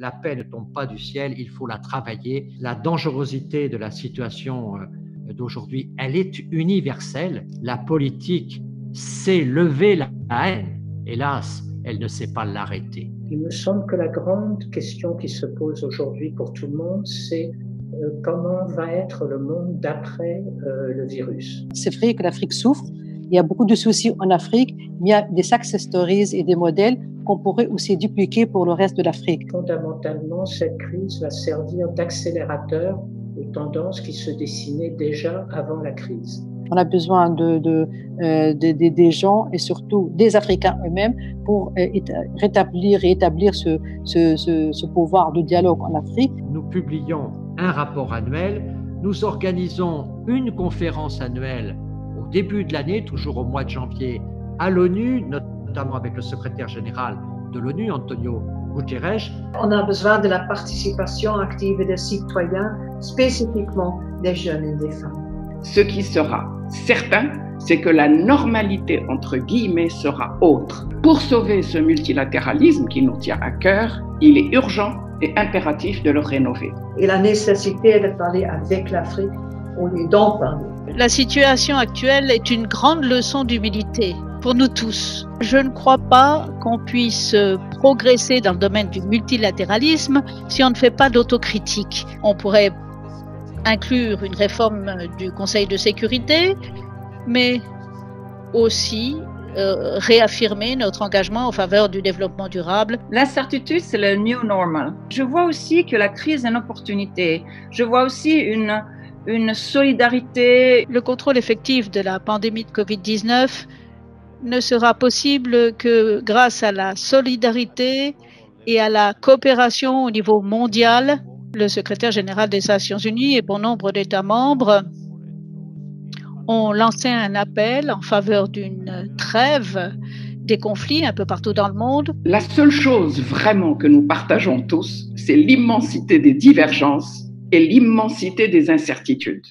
La paix ne tombe pas du ciel, il faut la travailler. La dangerosité de la situation d'aujourd'hui, elle est universelle. La politique sait lever la haine. Hélas, elle ne sait pas l'arrêter. Il me semble que la grande question qui se pose aujourd'hui pour tout le monde, c'est comment va être le monde d'après le virus. C'est vrai que l'Afrique souffre. Il y a beaucoup de soucis en Afrique, mais il y a des success stories et des modèles qu'on pourrait aussi dupliquer pour le reste de l'Afrique. Fondamentalement, cette crise va servir d'accélérateur aux tendances qui se dessinaient déjà avant la crise. On a besoin des gens et surtout des Africains eux-mêmes pour rétablir et établir ce pouvoir de dialogue en Afrique. Nous publions un rapport annuel, nous organisons une conférence annuelle au début de l'année, toujours au mois de janvier, à l'ONU, notamment avec le secrétaire général de l'ONU, Antonio Guterres. On a besoin de la participation active des citoyens, spécifiquement des jeunes et des femmes. Ce qui sera certain, c'est que la normalité, entre guillemets, sera autre. Pour sauver ce multilatéralisme qui nous tient à cœur, il est urgent et impératif de le rénover. Et la nécessité de parler avec l'Afrique au lieu d'en parler. La situation actuelle est une grande leçon d'humilité pour nous tous. Je ne crois pas qu'on puisse progresser dans le domaine du multilatéralisme si on ne fait pas d'autocritique. On pourrait inclure une réforme du Conseil de sécurité, mais aussi réaffirmer notre engagement en faveur du développement durable. L'incertitude, c'est le new normal. Je vois aussi que la crise est une opportunité. Je vois aussi une solidarité. Le contrôle effectif de la pandémie de Covid-19 ne sera possible que grâce à la solidarité et à la coopération au niveau mondial. Le secrétaire général des Nations Unies et bon nombre d'États membres ont lancé un appel en faveur d'une trêve des conflits un peu partout dans le monde. La seule chose vraiment que nous partageons tous, c'est l'immensité des divergences et l'immensité des incertitudes.